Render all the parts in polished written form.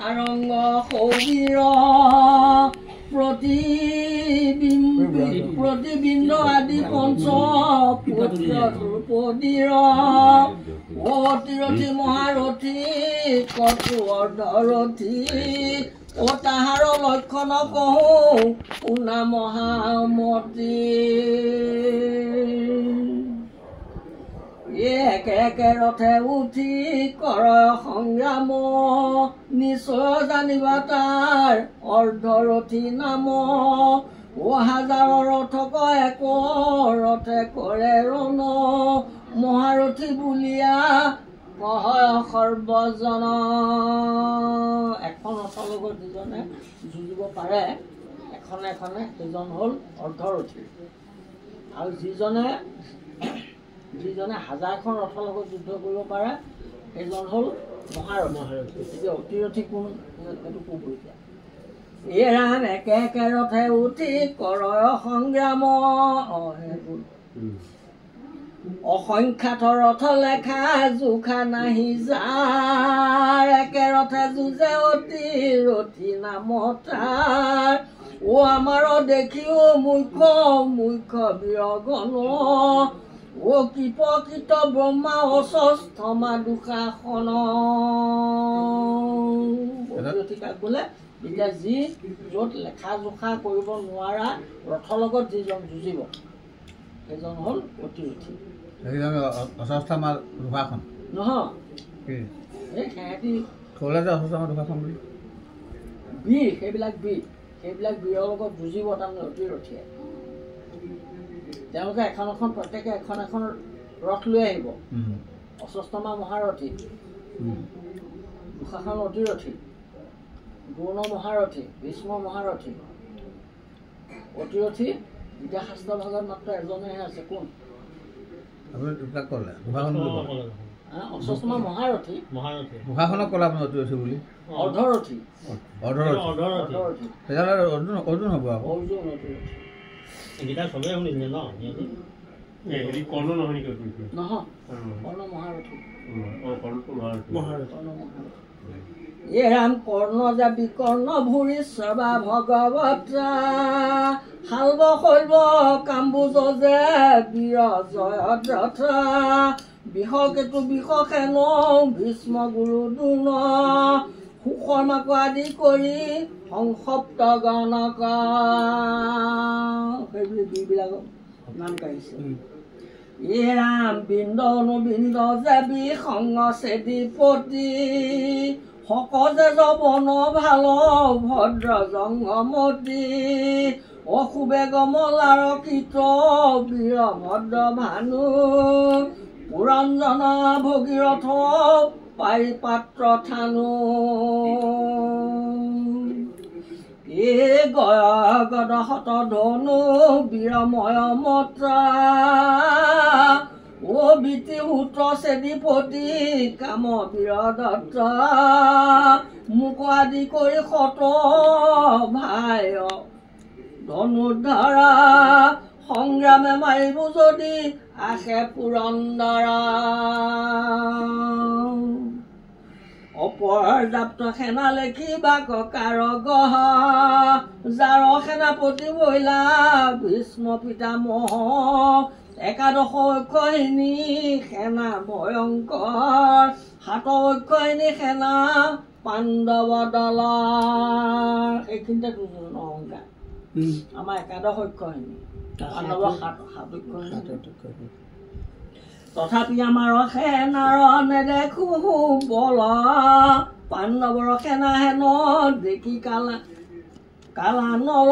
সাৰংগ সৌবীৰ প্ৰতিবিন্দ আদি পঞ্চ পুত্ৰ দ্ৰুপদীৰ অতিৰথী মহাৰথী কটু অৰ্ধৰথী ও তাহাৰ লক্ষণ কহোঁ শুনা মহামতী একে একে ৰথে উঠি কৰ সংগ্ৰাম নিশ্চয় জানিবা তাৰ অৰ্ধৰথী নাম ও হাজাৰৰ ৰথক এক ৰথে কৰে ৰণ মহাৰথী বুলিয়া কহয় সৰ্বজন এখন ৰথৰ লগত যিজনে যুঁজিব পাৰে এখনে এখনে সেইজন হ'ল অৰ্ধৰথী আৰু যিজনে হাজাৰখন ৰথৰ লগত যুদ্ধ কৰিব পাৰে সেইজন হ'ল মহাৰথী এতিয়া অতিৰথী কোন সেইটো ক'ব এতিয়া এই ৰাম একে একে ৰথে উঠি কৰ সংগ্ৰাম অসংখ্যাত ৰথ লেখা জোখা নাহি যাৰ একে ৰথে যুঁজে অতিৰথী নাম তাৰ ও আমাৰ দেখিও মুখ্য বীৰগণ ও কৃপকৃত ব্ৰহ্মা অস্বস্থমা দুষাসন অতিৰথীকাক বোলে এতিয়া যি য'ত লেখা জোখা কৰিব নোৱাৰা ৰথৰ লগত যিজন যুঁজিব সেইজন হ'ল অতিৰথী নহয় এই সিহঁতি বীৰ সেইবিলাক বীৰৰ লগত যুঁজিব তাৰমানে অতিৰথীয়ে তেওঁলোকে এখন এখন প্ৰত্যেকে এখন এখন ৰথ লৈ আহিব অস্বস্থমা মহাৰথী দুষাসন অতিৰথী দ্ৰোণ মহাৰথী ভীষ্ম মহাৰথী অতিৰথী এতিয়া শাস্ত্ৰ ভাগত মাত্ৰ এজনেহে আছে কোন অস্বস্থমা মহাৰথী দুষাসনক ক'লে আপুনি অতিৰথী বুলি অৰ্ধৰথী অৰ্জুন হ'ব আকৌ অৰ্জুন অতিৰথী এইকেইটা চবেই শুনিছিলে ন হেৰি কৰ্ণ নহয় নেকি নহয় কৰ্ণ মহাৰথী এ ৰাম কৰ্ণ যাবি কৰ্ণ ভূৰি সবা ভগৱত শাল্ব শৈব কাম্বুজ যে বীৰ জয়দ্ৰথ বিষকেতু বিষসেন ভীষ্ম গুৰু দ্ৰোণ সুশৰ্মাক আদি কৰি সংসপ্ত গণক সেইবুলি বীৰবিলাকৰ নাম কাঢ়িছে এ ৰাম বৃন্দ অনুবৃন্দ যাবি সংগ চেদিপতি সকজে যবন ভাল ভদ্ৰ জংগমতী অশুভে গমলাৰ কীট বীৰ ভদ্ৰ ভানু পুৰঞ্জন ভগীৰথ পাৰিপাত্ৰ থানু এ গদ শত ধনু বীৰময় মত্ৰা ও বিতি সূত্ৰ চেদিপতি কাম বীৰ দত্ত মোক আদি কৰি শত ভাই ধনুৰ্ধৰা সংগ্ৰামে মাৰিব যদি আশে পুৰন্দৰা অপৰ্যাপ্ত সেনা লেখিবা ককাৰ গহ যাৰ সেনাপতি বৈলা ভীষ্ম পিতামহ একাদশ অক্ষয়িনী সেনা ভয়ংকৰ সাত অক্ষয়িনী সেনা পাণ্ডৱ দলৰ এইখিনিতে দুজন অহংকাৰ আমাৰ একাদশ অক্ষয়িনী পাণ্ডৱৰ সাত অক্ষয়িনী তথাপি আমাৰ সেনাৰ নেদেখো বল পাণ্ডৱৰ সেনা হেন দেখি কালা নল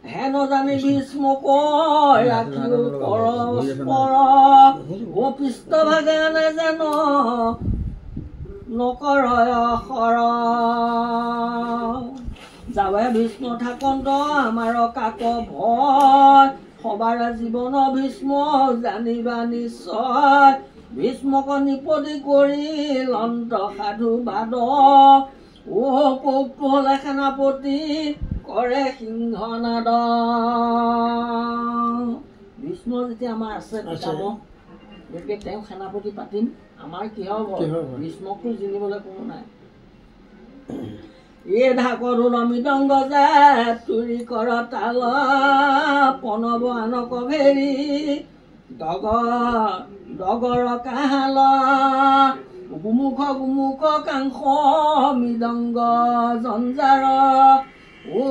হেন জানি ভীষ্ম কয় ৰাখিও পৰস্পৰ পৃষ্ঠভাগে আনে যেন নকৰয় সৰ যাবে ভীষ্ম থাকন্ত আমাৰ কাক ভয় সবাৰে জীৱন ভীষ্ম জানিবা নিশ্চয় ভীষ্মক নিপতি কৰি লন্ত সাধু বাদ ও কৌতূহলে সেনাপতি কৰে সিংহনাদ ভীষ্ম যেতিয়া আমাৰ আছে গতিকে তেওঁ সেনাপতি পাতিম আমাৰ কি হ'ব ভীষ্মকটো জিনিবলৈ কোনো নাই এ ঢাকৰ ঢোল মৃদংগ যে তুৰি কৰ তাল পনব আনক ভেৰি ডগৰ কাহাল গুমুখ কাংস মৃদংগ জঞ্জাৰ ও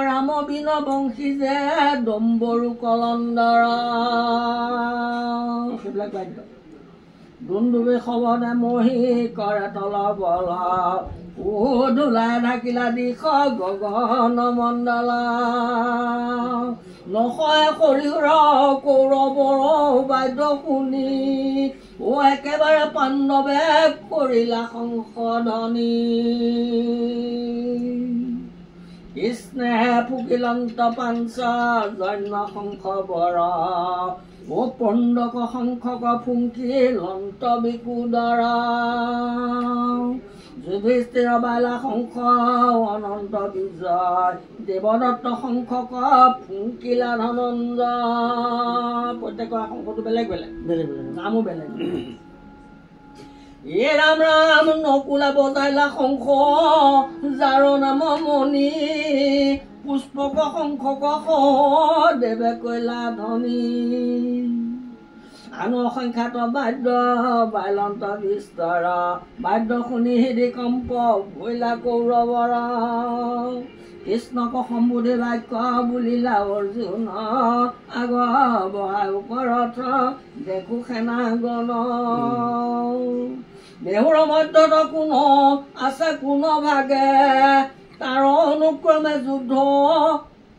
ৰাম বিন বংশী যে ডম্বৰু কলন্দৰ সেইবিলাক বাদ্য দুন্দুবি খবনে মহি কৰে তল বল ও ধোলাই ঢাকিলা দিশ গগন মণ্ডল নশয় সৰিয়ৰ কৌৰৱৰ বাদ্য শুনি ও একেবাৰে পাণ্ডৱে কৰিলা সংশোধনী কৃষ্ণে ফুকিলন্ত পাঞ্চ জন্ম শংখ বৰ ও পণ্ডক শংখক ফুংকি লন্ত বিকুদৰ যুধিষ্ঠিৰ বাইলা শংখ অনন্ত বিজয় দেৱদত্ত শংখক ফুংকিলা ধনঞ্জয় প্ৰত্যেকৰ শংখটো বেলেগ বেলেগ বেলেগ বেলেগ নামো বেলেগ এ ৰাম ৰাম নকুলা বজাইলা শংখ যাৰ নাম মণি পুষ্পক শংখক দেৱে কৈলা ধনী আন অসংখ্যাত বাদ্য বাইলন্ত বিস্তৰ বাদ্য শুনি হৃদি কম্প ভৈলা কৌৰৱৰ কৃষ্ণক সম্বোধি বাক্য বুলিলা অৰ্জুন আগ বহাই ওপৰত দেখো সেনাগণ দেহুৰ মধ্যত কোন আছে কোন ভাগে তাৰ অনুক্ৰমে যুদ্ধ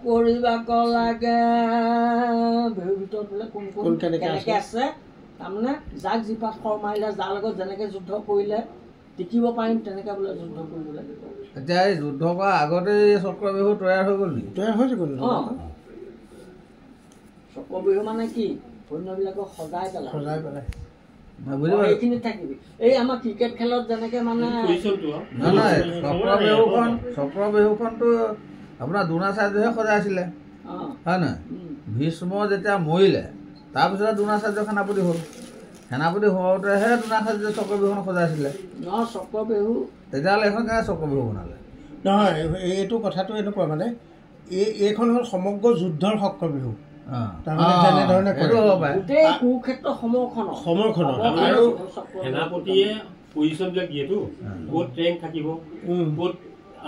কৰিব লাগে বিহুৰ ভিতৰত বোলে কোন কোন কেনেকে আছে তাৰমানে যাক জীপাত খৰ মাৰিলে যাৰ লগত যেনেকে যুদ্ধ কৰিলে টিকিব পাৰিম তেনেকে বোলে যুদ্ধ কৰিব লাগিব এতিয়া এই যুদ্ধ কৰা আগতে চক্ৰ বিহু তৈয়াৰ হৈ গ'ল নেকি তৈয়াৰ হৈছে গ'ল চক্ৰ বিহু মানে কি সৈন্যবিলাকক সজাই পেলাই এইখিনিত থাকিবি এই আমাৰ ক্ৰিকেট খেলত যেনেকে মানে চক্ৰ বিহুখনতো আপোনাৰ দ্ৰোণাচাৰ্যহে সজাইছিলে হয় নহয় ভীষ্ম যেতিয়া মৰিলে তাৰপিছতে দ্ৰোণাচাৰ্য সেনাপতি হ'ল সেনাপতি হওঁতেহে দ্ৰোণাচাৰ্য চক্ৰ বিহুখন সজাইছিলে চক্ৰ বিহু তেতিয়াহ'লে এখন কেনেকৈ চক্ৰ বিহু বনালে নহয় এইটো কথাটো এনেকুৱা মানে এইখন হ'ল সমগ্ৰ যুদ্ধৰ চক্ৰ বিহু সেনাপতিয়ে পজিশ্যনবিলাক দিয়েতো ক'ত ৰেংক থাকিব ক'ত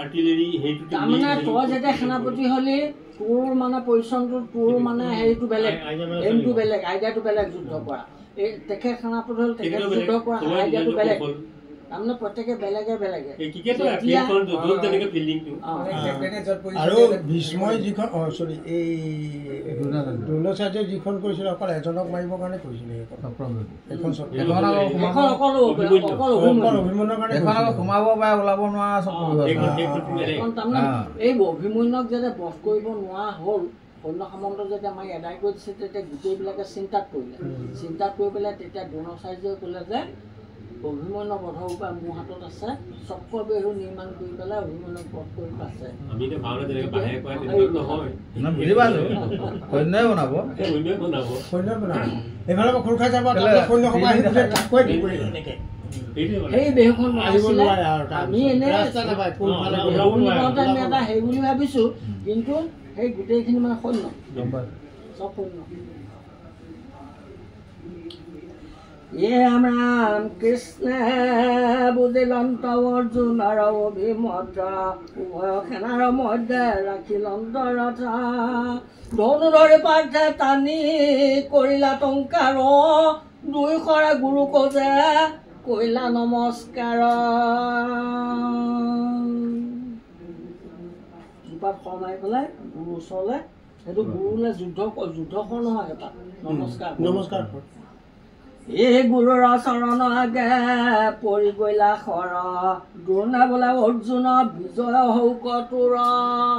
আৰ্টিলাৰী সেইটো তাৰমানে তই যেতিয়া সেনাপতি হ'লি তোৰ মানে পজিশ্যনটো তোৰ মানে হেৰিটো বেলেগ এমটো বেলেগ আইডিয়াটো বেলেগ যুদ্ধ কৰা এই তেখেত সেনাপতি হ'ল তেখেত যুদ্ধ কৰা আইডিয়াটো বেলেগ তাৰমানে প্ৰত্যেকে বেলেগে বেলেগে আৰু ভীষ্মই যিখন এই দ্ৰোণাচাৰ্যই যিখন কৰিছিলে অকল এজনক মাৰিবৰ কাৰণে কৰিছিলে সোমাব পাৰে ওলাব নোৱাৰা এই অভিমন্যুক যেতিয়া বধ কৰিব নোৱাৰা হ'ল সৈন্য সামন্ত যেতিয়া আমাক এদায় কৰি দিছে তেতিয়া গোটেইবিলাকে চিন্তাত পৰিলে চিন্তাত কৰি পেলাই তেতিয়া দ্ৰোণাচাৰ্যই ক'লে যে অভিমন্যু বধৰ উপায় মোৰ হাতত আছে চক্ৰ বিহু নিৰ্মাণ কৰি পেলাই অভিমন্যুক বধ কৰিব আছে সেই বিহুখন আমি এনে এটা হেৰি বুলি ভাবিছো কিন্তু সেই গোটেইখিনি মানে সৈন্য চব সৈন্য এ ৰাম কৃষ্ণে বুজিলন্ত অৰ্জুনৰ অভিমত উভয় সেনাৰ মধ্যে ৰাখিলন্ত ৰথা ধনু ধৰি পাৰ্থে টানি কৰিলা টংকাৰ দুইশৰে গুৰু কজে কৰিলা নমস্কাৰ দুপাত শৰ্মাই পেলাই গুৰু ওচৰলে সেইটো গুৰুলে যুদ্ধখন নহয় এটা নমস্কাৰ এই গুৰুৰ চৰণ আগে পৰি গলা শৰ দ্ৰোণে বোলে অৰ্জুন বিজয় হৌক তোৰ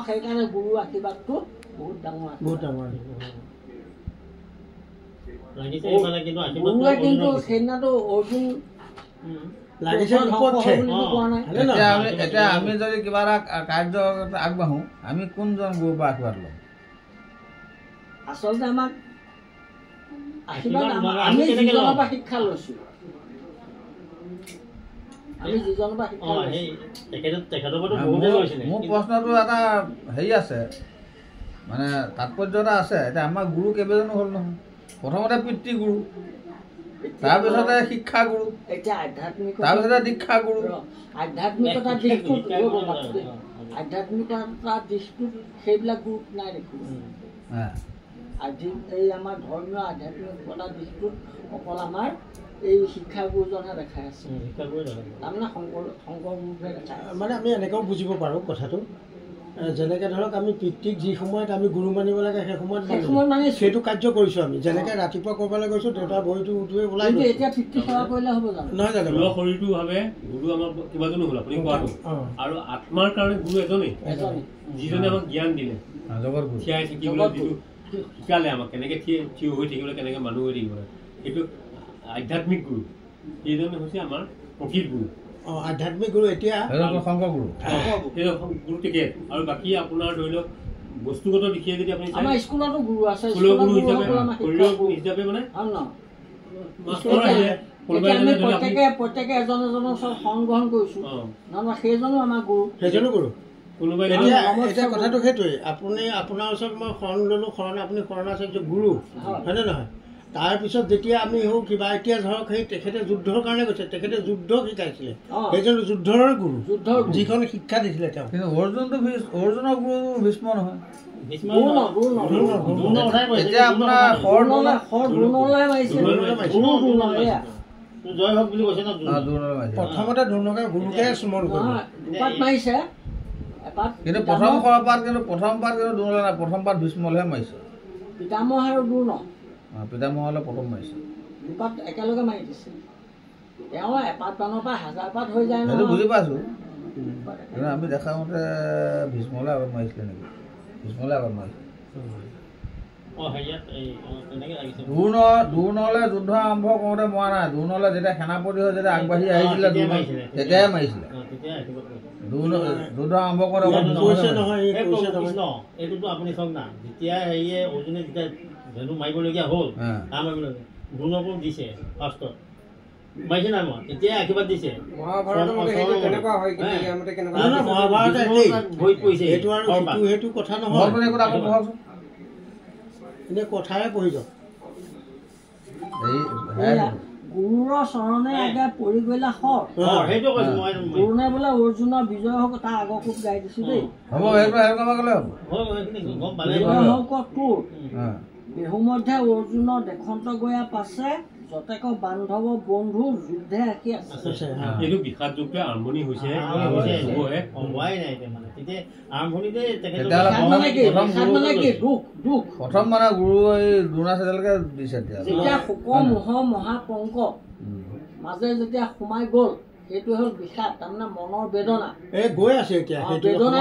সেইকাৰণে গুৰু আশীৰ্বাদটো বহুত ডাঙৰ গুৰুৱে কিন্তু সেইদিনাটো অৰ্জুন এতিয়া আমি যদি কিবা এটা কাৰ্য আগবাঢ়ো আমি কোনজন গুৰুৰ পৰা আশীৰ্বাদ ল'ম আচলতে আমাক আশীৰ্বাদ আমি যিজনৰ পৰা শিক্ষা লৈছো আমি যিজনৰ পৰা শিক্ষা মোৰ প্ৰশ্নটো এটা হেৰি আছে মানে তাৎপৰ্য এটা আছে এতিয়া আমাৰ গুৰু কেইবাজনো হ'ল নহয় প্ৰথমতে পিতৃগুৰু তাৰপিছতে শিক্ষাগুৰু এতিয়া আধ্যাত্মিক তাৰপিছতে দীক্ষাগুৰু আধ্যাত্মিকতাৰ দিশটোত আধ্যাত্মিকতাৰ দিশটোত সেইবিলাক গুৰুত নাই দেখোঁ এই আমাৰ ধৰ্মীয় আধ্যাত্মিকতাৰ দিশটোত অকল আমাৰ এই শিক্ষাগুৰুজনে দেখাই আছে তাৰমানে শংকৰ গুৰুহে দেখাই আছে মানে আমি এনেকৈও বুজিব পাৰোঁ কথাটো যেনেকৈ ধৰক আমি পিতৃক যি সময়ত আমি গুৰু মানিব লাগে সেই সময়ত মানে সেইটো কাৰ্য কৰিছোঁ আমি যেনেকৈ ৰাতিপুৱা ক'ৰবালৈ গৈছোঁ দেউতাৰ ভৰিটো উঠোৱে ওলাই এতিয়া পিতৃ সেৱা কৰিলে হ'ব জানো নহয় জানো শৰীৰটো ভাৱে গুৰু আমাৰ কেইবাজনো হ'ল আপুনি কোৱাটো আৰু আত্মাৰ কাৰণে গুৰু এজনেই যিজনে আমাক জ্ঞান দিলে থিয়াই থাকিবলৈ যিটো শিকালে আমাক কেনেকৈ থিয় হৈ থাকিবলৈ কেনেকৈ মানুহ হৈ থাকিব সেইটো আধ্যাত্মিক গুৰু সেইজনে হৈছে আমাৰ প্ৰকৃত গুৰু আধ্যাত্মিক গুৰু এতিয়া শংকৰ গুৰু গুৰু টিকেট আৰু বাকী আপোনাৰ ধৰি লওক বস্তুগত দিশে যদি আপুনি আমাৰ স্কুলতো গুৰু আছে স্কুলৰ গুৰু হিচাপে মানে প্ৰত্যেকে এজন এজনৰ ওচৰত সংগ্ৰহণ কৰিছোঁ নহ'লে সেইজনো আমাৰ গুৰু সেইজনো গুৰু এতিয়া কথাটো সেইটোৱেই আপুনি আপোনাৰ ওচৰত মই শৰণ ল'লোঁ শৰণ আপুনি শৰণাচাৰ্য গুৰু হয়নে নহয় তাৰপিছত যেতিয়া আমি হওঁ কিবা এতিয়া ধৰক সেই তেখেতে যুদ্ধৰ কাৰণে গৈছে তেখেতে যুদ্ধ শিকাইছিলে সেইজন যুদ্ধৰ গুৰু যিখন শিক্ষা দিছিলে তেওঁ কিন্তু অৰ্জুনৰ গুৰু ভীষ্ম নহয় এতিয়া আপোনাৰ প্ৰথমতে দ্ৰোণকে গুৰুকে স্মৰণ মাৰিছে কিন্তু প্ৰথম পাত কিন্তু দ্ৰোণলৈ নাই প্ৰথম পাত ভীষ্মলৈহে মাৰিছে পিতামহ আৰু দ্ৰোণ পিতামহলৈ প্ৰথম মাৰিছে দুপাত একেলগে মাৰি দিছে তেওঁ এপাত পানৰ পৰা 1000 পাত হৈ যায় সেইটো বুজি পাইছোঁ কিন্তু আমি দেখা মতে ভীষ্মলৈ আগত মাৰিছিলে নেকি ভীষ্মলৈ আগত মাৰিছিলে দ্ৰোণলৈ যুদ্ধ আৰম্ভ কৰোঁতে মৰা নাই দ্ৰোণলৈ যেতিয়া সেনাপতি হৈ যেতিয়া আগবাঢ়ি আহিছিলে তেতিয়াহে মাৰিছিলে যুদ্ধ আৰম্ভ কৰোঁতে এইটোতো আপুনি চাওক না যেতিয়া হেৰিয়ে অৰ্জুনে যেতিয়া ধেনু মাৰিবলগীয়া হ'ল দ্ৰোণকো দিছে ফাৰ্ষ্টত মাৰিছে নাই মই তেতিয়া আশীৰ্বাদ দিছে ভৰিত পৰিছে সেইটো কথা নহয় এনে কথাহে পঢ়ি যাওক গুৰুৰ চৰণে আগে পৰি গ'লে গুৰুনে বোলে অৰ্জুনৰ বিজয় হওক তাৰ আগৰ কোপ গাই দিছো দেই তোৰ বিহু মধ্যে অৰ্জুনৰ দেশন্ত গয়া পাছে যতেক বান্ধৱ বন্ধু যুদ্ধে আঁকি আছে এইটো বিষাদ যুগে আৰম্ভণি হৈছে প্ৰথম মানে গুৰু এই দ্ৰোণাচাৰ্যলৈকে দিছে যেতিয়া শোক মোহ মহাপংক মাজে যেতিয়া সোমাই গ'ল সেইটো হ'ল বিষাদ তাৰমানে মনৰ বেদনা এই গৈ আছে এতিয়া বেদনা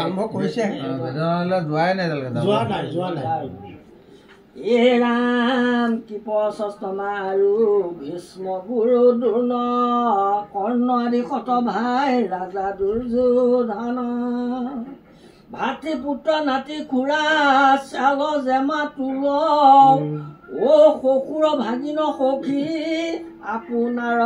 আৰম্ভ কৰিছে বেদনালৈ যোৱাই নাই যোৱা নাই এ ৰাম কি পচস্তমা আৰু ভীষ্ম গুৰু দ্ৰোণ কৰ্ণ আদি শত ভাই ৰাজা দুৰ্যোধন ভাতৃ পুত্ৰ নাতি খুৰা চাল জেমা তুল অ' শশুৰ ভাগিন সখী আপোনাৰ